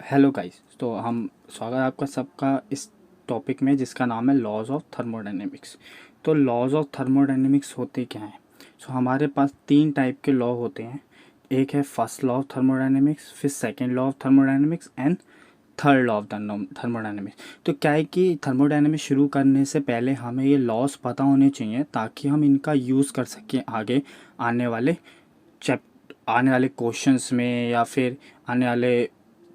Hello guys, तो हम स्वागत है आपका सबका इस टॉपिक में जिसका नाम है लॉज ऑफ थर्मोडायनेमिक्स। तो लॉज ऑफ थर्मोडायनेमिक्स होते क्या हैं? हमारे पास तीन टाइप के लॉ होते हैं। एक है फर्स्ट लॉ ऑफ थर्मोडायनेमिक्स, फिर second law of thermodynamics and third law of thermodynamics. तो क्या है कि थर्मोडायनेमिक्स शुरू करने से पहले हमें ये लॉज पता होने चाहिए ताकि हम इनका यूज़ कर सकें आगे आने वाले आने वाले क्वेश्चंस में या फिर आने वाले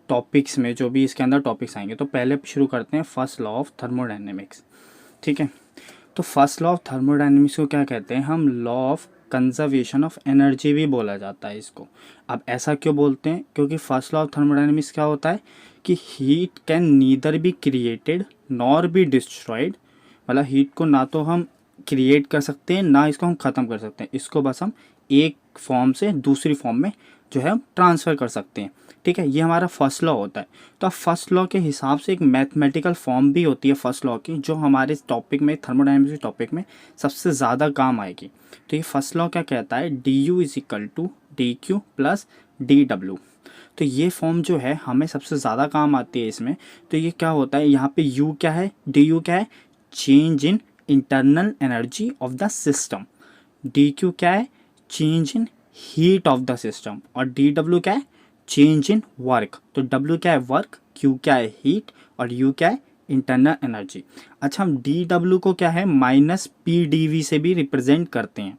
टॉपिक्स में, जो भी इसके अंदर टॉपिक्स आएंगे। तो पहले शुरू करते हैं फर्स्ट लॉ ऑफ थर्मोडायनेमिक्स। ठीक है, तो फर्स्ट लॉ ऑफ थर्मोडायनेमिक्स को क्या कहते हैं हम? Law of conservation of energy भी बोला जाता है इसको। अब ऐसा क्यों बोलते हैं? क्योंकि फर्स्ट लॉ ऑफ थर्मोडायनेमिक्स क्या होता है कि heat can neither be created nor be destroyed. मतलब हीट को ना तो हम क्रिएट कर सकते हैं ना इसको हम ख़त्म कर सकते हैं, इसको बस हम एक फॉर्म से दूसरी फॉर्म में जो है हम ट्रांसफ़र कर सकते हैं। ठीक है, ये हमारा फर्स्ट लॉ होता है। तो अब फर्स्ट लॉ के हिसाब से एक मैथमेटिकल फॉर्म भी होती है फर्स्ट लॉ की, जो हमारे टॉपिक में थर्मोडायनेमिक्स टॉपिक में सबसे ज़्यादा काम आएगी। तो ये फर्स्ट लॉ क्या कहता है? D U is equal to D Q plus D W. तो ये फॉर्म जो है हमें सबसे ज़्यादा काम आती है इसमें। तो ये क्या होता है, यहाँ पे यू क्या है, डी यू क्या है? Change in internal energy of the system. D Q क्या है? Change in heat of the system. और डी डब्ल्यू क्या है? Change in work. तो डब्ल्यू क्या है? वर्क, क्यू क्या है? हीट, और यू क्या है? Internal energy. अच्छा, हम डी डब्ल्यू को क्या है माइनस पी डी वी से भी रिप्रेजेंट करते हैं।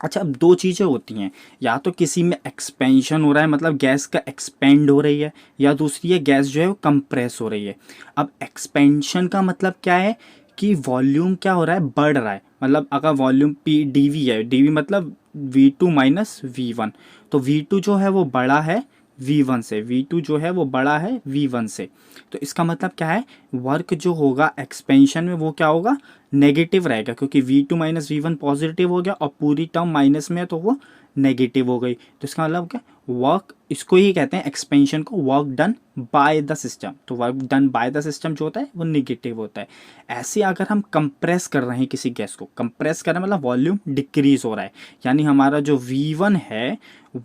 अच्छा, अब दो चीज़ें होती हैं, या तो किसी में एक्सपेंशन हो रहा है, मतलब गैस का एक्सपेंड हो रही है, या दूसरी है गैस जो है वो कंप्रेस हो रही है। अब एक्सपेंशन का मतलब क्या है कि वॉल्यूम क्या हो रहा है? बढ़ रहा है। मतलब अगर वॉल्यूम पी डी वी है, डी वी मतलब V two minus V one, तो वी टू जो है वो बड़ा है V1 से, V2 जो है वो बड़ा है V1 से। तो इसका मतलब क्या है? वर्क जो होगा एक्सपेंशन में वो क्या होगा? नेगेटिव रहेगा, क्योंकि V2 माइनस V1 पॉजिटिव हो गया और पूरी टर्म माइनस में है तो वो नेगेटिव हो गई। तो इसका मतलब क्या? वर्क, इसको ही कहते हैं एक्सपेंशन को, work done by the system. तो work done by the system जो होता है वो नेगेटिव होता है। ऐसे अगर हम कंप्रेस कर रहे हैं किसी गैस को, कंप्रेस कर रहे हैं मतलब वॉल्यूम डिक्रीज हो रहा है, यानी हमारा जो V1 है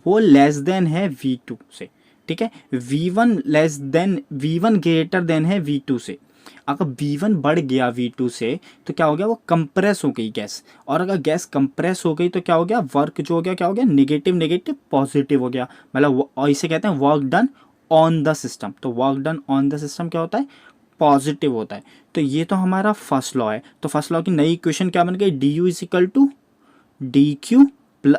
वो लेस देन है V2 से। ठीक है, V1 less than, V1 greater than है V2 से। अगर V1 बढ़ गया V2 से तो क्या हो गया? वो कंप्रेस हो गई गैस। और अगर गैस कंप्रेस हो गई तो क्या हो गया? वर्क जो हो गया क्या हो गया? नेगेटिव नेगेटिव पॉजिटिव हो गया। मतलब और इसे कहते हैं work done on the system. तो work done on the system क्या होता है? पॉजिटिव होता है। तो ये तो हमारा फर्स्ट लॉ है। तो फर्स्ट लॉ की नई इक्वेशन क्या बन गई? D U is equal to D Q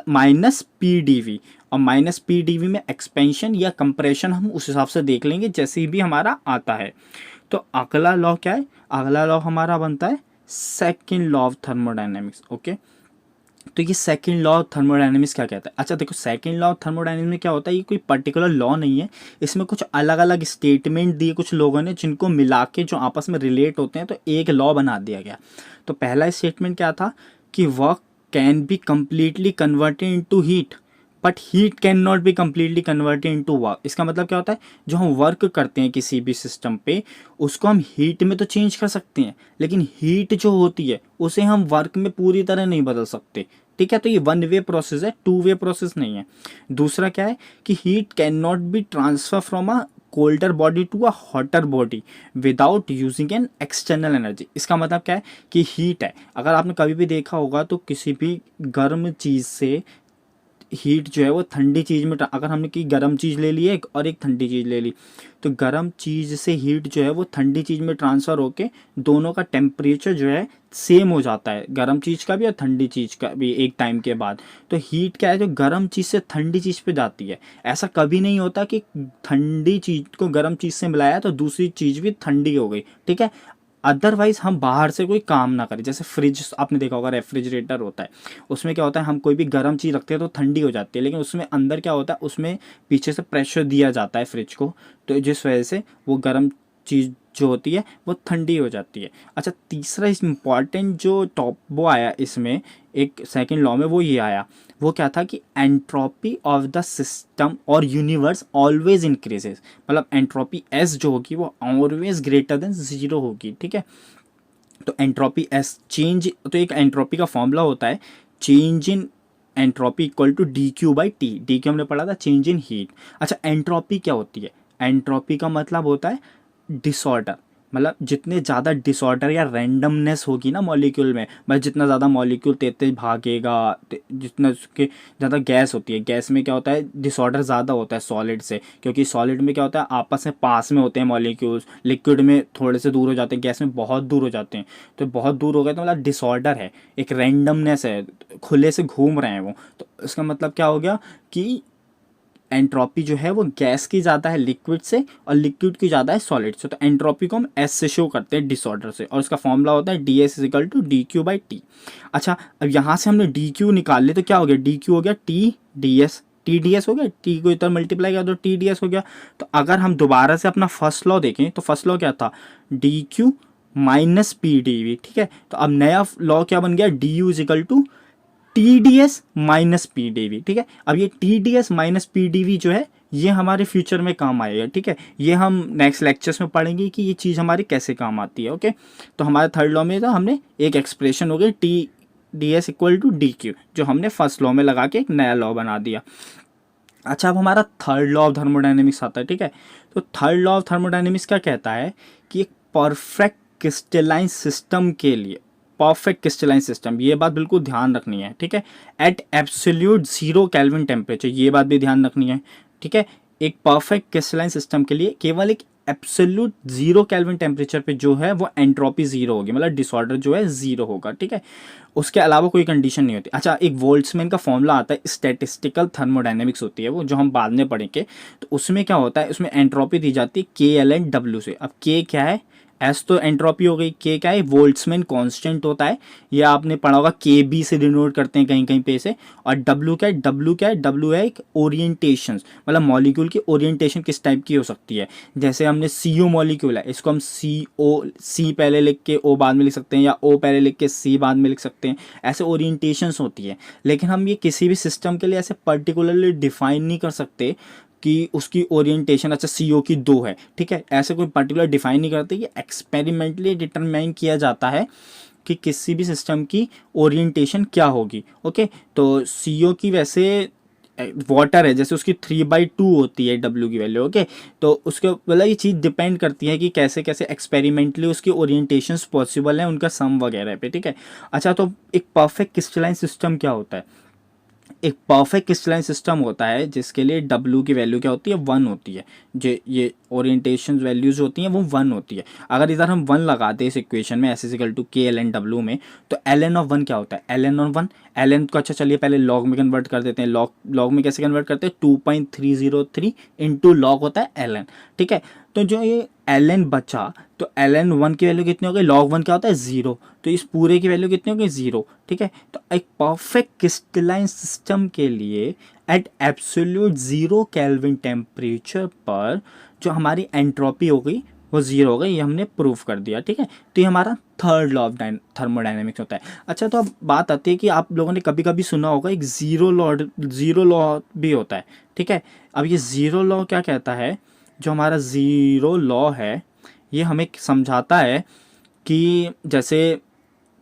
minus P D V. और माइनस पी डी वी में एक्सपेंशन या कंप्रेशन हम उस हिसाब से देख लेंगे जैसे भी हमारा आता है। तो अगला लॉ क्या है? अगला लॉ हमारा बनता है second law of thermodynamics. Okay, तो ये सेकंड लॉ ऑफ थर्मोडायनेमिक्स क्या कहता है? अच्छा देखो, सेकंड लॉ ऑफ थर्मोडायनेमिक्स में क्या होता है, ये कोई पर्टिकुलर लॉ नहीं है, इसमें कुछ अलग अलग स्टेटमेंट दिए कुछ लोगों ने, जिनको मिला के जो आपस में रिलेट होते हैं तो एक लॉ बना दिया गया। तो पहला स्टेटमेंट क्या था कि work can be completely converted into heat but heat can not be completely converted into work. इसका मतलब क्या होता है? जो हम वर्क करते हैं किसी भी सिस्टम पे, उसको हम हीट में तो चेंज कर सकते हैं, लेकिन हीट जो होती है उसे हम वर्क में पूरी तरह नहीं बदल सकते। ठीक है, तो ये वन वे प्रोसेस है, टू वे प्रोसेस नहीं है। दूसरा क्या है कि heat can not be transfer from a colder body to a hotter body without using an external energy. इसका मतलब क्या है कि हीट है, अगर आपने कभी भी देखा होगा तो किसी भी गर्म चीज़ से हीट जो है वो ठंडी चीज़ में, अगर हमने की गर्म चीज़ ले ली एक और एक ठंडी चीज़ ले ली, तो गर्म चीज़ से हीट जो है वो ठंडी चीज़ में ट्रांसफ़र होके दोनों का टेम्परेचर जो है सेम हो जाता है, गर्म चीज़ का भी और ठंडी चीज़ का भी एक टाइम के बाद। तो हीट क्या है? जो गर्म चीज़ से ठंडी चीज़ पे जाती है। ऐसा कभी नहीं होता कि ठंडी चीज़ को गर्म चीज़ से मिलाया तो दूसरी चीज़ भी ठंडी हो गई। ठीक है, अदरवाइज हम बाहर से कोई काम ना करें। जैसे फ्रिज आपने देखा होगा, रेफ्रिजरेटर होता है, उसमें क्या होता है, हम कोई भी गर्म चीज़ रखते हैं तो ठंडी हो जाती है, लेकिन उसमें अंदर क्या होता है, उसमें पीछे से प्रेशर दिया जाता है फ्रिज को, तो जिस वजह से वो गर्म चीज़ जो होती है वो ठंडी हो जाती है। अच्छा, तीसरा इम्पॉर्टेंट जो टॉप वो आया इसमें एक सेकंड लॉ में, वो ये आया, वो क्या था कि एंट्रोपी ऑफ द सिस्टम और यूनिवर्स ऑलवेज इंक्रीजेस। मतलब एंट्रोपी एस जो होगी वो ऑलवेज ग्रेटर देन जीरो होगी। ठीक है, तो एंट्रोपी एस चेंज, तो एक एंट्रोपी का फॉर्मूला होता है change in entropy equal to D Q by T. D Q हमने पढ़ा था चेंज इन हीट। अच्छा, एंट्रोपी क्या होती है? एंट्रोपी का मतलब होता है डिसऑर्डर, मतलब जितने ज़्यादा डिसऑर्डर या रैंडमनेस होगी ना मॉलिक्यूल में, मतलब जितना ज़्यादा मॉलिक्यूल तेज तेज भागेगा, जितना उसके ज़्यादा गैस होती है, गैस में क्या होता है डिसऑर्डर ज़्यादा होता है सॉलिड से, क्योंकि सॉलिड में क्या होता है आपस में पास में होते हैं मॉलिक्यूल्स, लिक्विड में थोड़े से दूर हो जाते हैं, गैस में बहुत दूर हो जाते हैं। तो बहुत दूर हो गए तो मतलब डिसऑर्डर है, एक रैंडमनेस है, खुले से घूम रहे हैं वो। तो इसका मतलब क्या हो गया कि एंट्रोपी जो है वो गैस की ज़्यादा है लिक्विड से और लिक्विड की ज़्यादा है सॉलिड से। तो एंट्रोपी को हम एस से शो करते हैं डिसऑर्डर से, और उसका फॉर्मूला होता है D S is equal to D Q by T. अच्छा, अब यहाँ से हमने डी क्यू निकाल लिया तो क्या हो गया, डी क्यू हो गया T D S, T D S हो गया, टी को इधर मल्टीप्लाई किया तो टी डी एस हो गया। तो अगर हम दोबारा से अपना फर्स्ट लॉ देखें तो फर्स्ट लॉ क्या था, D Q minus P D V, ठीक है। तो अब नया लॉ क्या बन गया, D U is equal to T D S minus P D V, ठीक है। अब ये T D S minus P D V जो है ये हमारे फ्यूचर में काम आएगा, ठीक है। ये हम नेक्स्ट लेक्चर्स में पढ़ेंगे कि ये चीज़ हमारी कैसे काम आती है, ओके। तो हमारे थर्ड लॉ में तो हमने एक एक्सप्रेशन हो गई T D S equal to D Q, जो हमने फर्स्ट लॉ में लगा के एक नया लॉ बना दिया। अच्छा, अब हमारा थर्ड लॉ ऑफ थर्मोडायनेमिक्स आता है, ठीक है। तो थर्ड लॉ ऑफ थर्मोडायनेमिक्स क्या कहता है कि एक परफेक्ट क्रिस्टलाइन सिस्टम के लिए, परफेक्ट क्रिस्टलाइन सिस्टम, ये बात बिल्कुल ध्यान रखनी है, ठीक है, at absolute zero kelvin temperature, ये बात भी ध्यान रखनी है, ठीक है। एक परफेक्ट क्रिस्टलाइन सिस्टम के लिए केवल एक एब्सोल्यूट जीरो केल्विन टेम्परेचर पे जो है वो एंट्रोपी जीरो होगी, मतलब डिसऑर्डर जो है जीरो होगा, ठीक है। उसके अलावा कोई कंडीशन नहीं होती। अच्छा, एक वोल्ट्समैन का फॉर्मूला आता है, स्टैटिस्टिकल थर्मोडायनेमिक्स होती है वो, जो हम बाद में पढ़ेंगे। तो उसमें क्या होता है, उसमें एंट्रोपी दी जाती है के एल एन डब्ल्यू से। अब के क्या है, एस तो एंट्रोपी हो गई, के क्या है वोल्ट्समैन कांस्टेंट होता है, ये आपने पढ़ा होगा, के बी से डिनोट करते हैं कहीं कहीं पे से। और डब्ल्यू क्या है, डब्ल्यू क्या है, डब्ल्यू है एक ओरिएंटेशन, मतलब मॉलिक्यूल की ओरिएंटेशन किस टाइप की हो सकती है। जैसे हमने सी ओ मॉलिक्यूल है, इसको हम सी ओ, सी पहले लिख के ओ बाद में लिख सकते हैं, या ओ पहले लिख के सी बाद में लिख सकते हैं, ऐसे ओरिएंटेशंस होती है। लेकिन हम ये किसी भी सिस्टम के लिए ऐसे पर्टिकुलरली डिफाइन नहीं कर सकते कि उसकी ओरिएंटेशन, अच्छा सी ओ की दो है, ठीक है, ऐसे कोई पर्टिकुलर डिफाइन नहीं करते। ये एक्सपेरिमेंटली डिटरमाइन किया जाता है कि किसी भी सिस्टम की ओरिएंटेशन क्या होगी, ओके। तो सी ओ की वैसे वाटर है, जैसे उसकी 3/2 होती है डब्ल्यू की वैल्यू, ओके। तो उसके मतलब ये चीज़ डिपेंड करती है कि कैसे कैसे एक्सपेरिमेंटली उसकी ओरिएंटेशंस पॉसिबल है, उनका सम वगैरह पे, ठीक है। अच्छा, तो एक परफेक्ट क्रिस्टलाइन सिस्टम क्या होता है, एक परफेक्ट क्रिस्टलाइन सिस्टम होता है जिसके लिए डब्ल्यू की वैल्यू क्या होती है, 1 होती है। जो ये ओरिएंटेशन वैल्यूज होती हैं वो 1 होती है। अगर इधर हम 1 लगाते हैं इस इक्वेशन में, S equal to K L N W में, तो एल एन ऑफ 1 क्या होता है, L N of 1, L N को अच्छा चलिए पहले लॉग में कन्वर्ट कर देते हैं। लॉग में कैसे कन्वर्ट करते हैं, 2.303 इंटू लॉग होता है एल एन, ठीक है। तो जो ये एल एन बचा, तो एल एन 1 की वैल्यू कितनी हो गई, लॉग 1 क्या होता है 0, तो इस पूरे की वैल्यू कितनी हो गई 0, ठीक है। तो एक परफेक्ट क्रिस्टलाइन सिस्टम के लिए at absolute zero kelvin temperature पर जो हमारी एंट्रोपी हो गई वो जीरो हो गई, ये हमने प्रूव कर दिया, ठीक है। तो ये हमारा थर्ड लॉ ऑफ थर्मोडायनेमिक्स होता है। अच्छा, तो अब बात आती है कि आप लोगों ने कभी कभी सुना होगा एक जीरो लॉ भी होता है, ठीक है। अब ये जीरो लॉ क्या कहता है, जो हमारा ज़ीरो लॉ है ये हमें समझाता है कि जैसे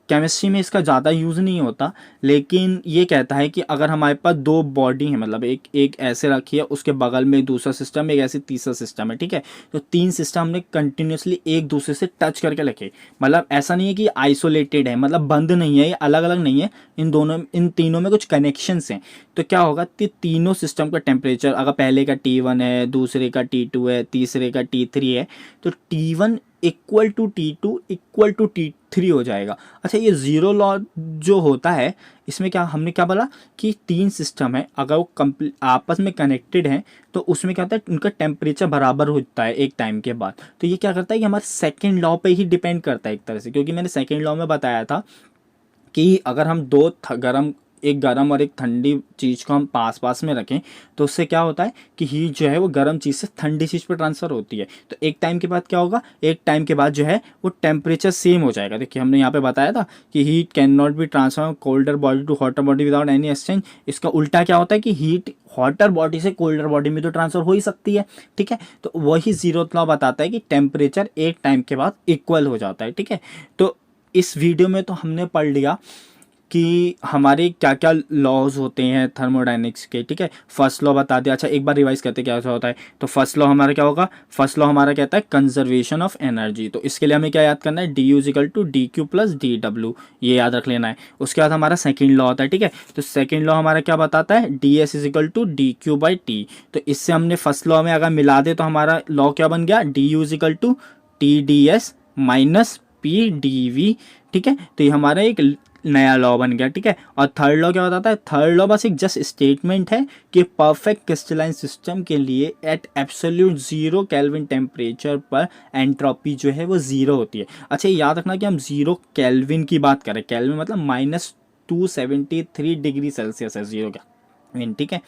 केमिस्ट्री में इसका ज़्यादा यूज़ नहीं होता, लेकिन ये कहता है कि अगर हमारे पास दो बॉडी है, मतलब एक ऐसे रखी है, उसके बगल में दूसरा सिस्टम, एक ऐसे तीसरा सिस्टम है, ठीक है। तो 3 सिस्टम हमने कंटिन्यूसली एक दूसरे से टच करके रखे, मतलब ऐसा नहीं है कि आइसोलेटेड है, मतलब बंद नहीं है, ये अलग अलग नहीं है, इन तीनों में कुछ कनेक्शंस हैं। तो क्या होगा कि तीनों सिस्टम का टेम्परेचर, अगर पहले का T1 है, दूसरे का T2 है, तीसरे का T3 है, तो T1 equal to T2 equal to T3 हो जाएगा। अच्छा, ये ज़ीरो लॉ जो होता है इसमें क्या हमने क्या बोला कि 3 सिस्टम है, अगर वो आपस में कनेक्टेड हैं तो उसमें क्या होता है, उनका टेम्परेचर बराबर होता है एक टाइम के बाद। तो ये क्या करता है कि हमारे सेकेंड लॉ पे ही डिपेंड करता है एक तरह से, क्योंकि मैंने सेकेंड लॉ में बताया था कि अगर हम एक गर्म और एक ठंडी चीज़ को हम पास पास में रखें तो उससे क्या होता है कि हीट जो है वो गर्म चीज़ से ठंडी चीज़ पर ट्रांसफ़र होती है। तो एक टाइम के बाद क्या होगा, एक टाइम के बाद जो है वो टेम्परेचर सेम हो जाएगा। देखिए, हमने यहाँ पे बताया था कि heat can not be transfer colder body to hotter body without any exchange. इसका उल्टा क्या होता है कि हीट हॉटर बॉडी से कोल्डर बॉडी में तो ट्रांसफ़र हो ही सकती है, ठीक है। तो वही ज़ीरो लॉ बताता है कि टेम्परेचर एक टाइम के बाद इक्वल हो जाता है, ठीक है। तो इस वीडियो में तो हमने पढ़ लिया कि हमारे क्या क्या लॉज होते हैं थर्मोडायनेमिक्स के, ठीक है। फर्स्ट लॉ बता दिया। अच्छा एक बार रिवाइज करते क्या होता है। तो फर्स्ट लॉ हमारा क्या होगा, फर्स्ट लॉ हमारा कहता है कंजर्वेशन ऑफ एनर्जी। तो इसके लिए हमें क्या याद करना है, D U is equal to D Q plus D W, ये याद रख लेना है। उसके बाद हमारा सेकेंड लॉ होता है, ठीक है। तो सेकेंड लॉ हमारा क्या बताता है, D S is equal to D Q by T. तो इससे हमने फर्स्ट लॉ में अगर मिला दे तो हमारा लॉ क्या बन गया, D U is equal to T D S minus P D V, ठीक है। तो ये हमारा एक नया लॉ बन गया, ठीक है। और थर्ड लॉ क्या बताता है, थर्ड लॉ बस एक जस्ट स्टेटमेंट है कि परफेक्ट क्रिस्टलाइन सिस्टम के लिए at absolute zero kelvin temperature पर एंट्रोपी जो है वो जीरो होती है। अच्छा याद रखना कि हम जीरो केल्विन की बात करें, केल्विन मतलब -273 डिग्री सेल्सियस है जीरो का, ठीक है।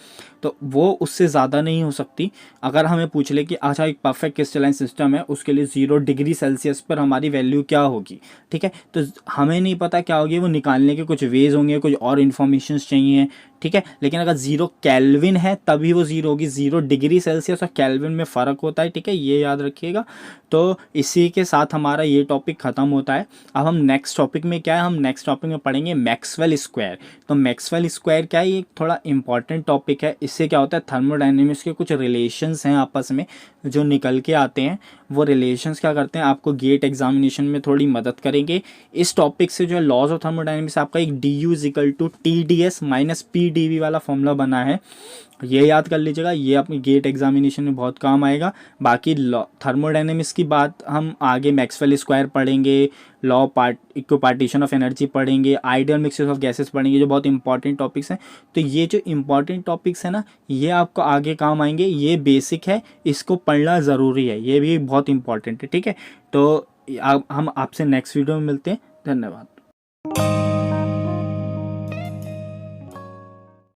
तो वो उससे ज़्यादा नहीं हो सकती। अगर हमें पूछ ले कि अच्छा एक परफेक्ट क्रिस्टलाइन सिस्टम है, उसके लिए 0 डिग्री सेल्सियस पर हमारी वैल्यू क्या होगी, ठीक है। तो हमें नहीं पता क्या होगी, वो निकालने के कुछ वेज होंगे, कुछ और इन्फॉर्मेशन चाहिए, ठीक है। लेकिन अगर 0 केल्विन है तभी वो 0 होगी। 0 डिग्री सेल्सियस और केल्विन में फ़र्क होता है, ठीक है, ये याद रखिएगा। तो इसी के साथ हमारा ये टॉपिक ख़त्म होता है। अब हम नेक्स्ट टॉपिक में क्या है, हम नेक्स्ट टॉपिक में पढ़ेंगे मैक्सवेल स्क्वायर। तो मैक्सवेल स्क्वायर क्या है, ये थोड़ा इंपॉर्टेंट टॉपिक है। इससे क्या होता है, थर्मोडायनेमिक्स के कुछ रिलेशंस हैं आपस में जो निकल के आते हैं। वो रिलेशंस क्या करते हैं, आपको गेट एग्जामिनेशन में थोड़ी मदद करेंगे। इस टॉपिक से जो है लॉज ऑफ थर्मोडायनेमिक्स, आपका एक D U is equal to T D S minus P D V वाला फॉर्मूला बना है, ये याद कर लीजिएगा। ये अपनी गेट एग्जामिनेशन में बहुत काम आएगा। बाकी थर्मोडायनेमिक्स की बात हम आगे मैक्सवेल स्क्वायर पढ़ेंगे, लॉ इक्विपार्टीशन ऑफ एनर्जी पढ़ेंगे, आइडियल मिक्सचर ऑफ गैसेस पढ़ेंगे, जो बहुत इंपॉर्टेंट टॉपिक्स हैं। तो ये जो इंपॉर्टेंट टॉपिक्स हैं ना, ये आपको आगे काम आएंगे। ये बेसिक है, इसको पढ़ना ज़रूरी है, ये भी बहुत इंपॉर्टेंट है, ठीक है। तो हम आपसे नेक्स्ट वीडियो में मिलते हैं। धन्यवाद।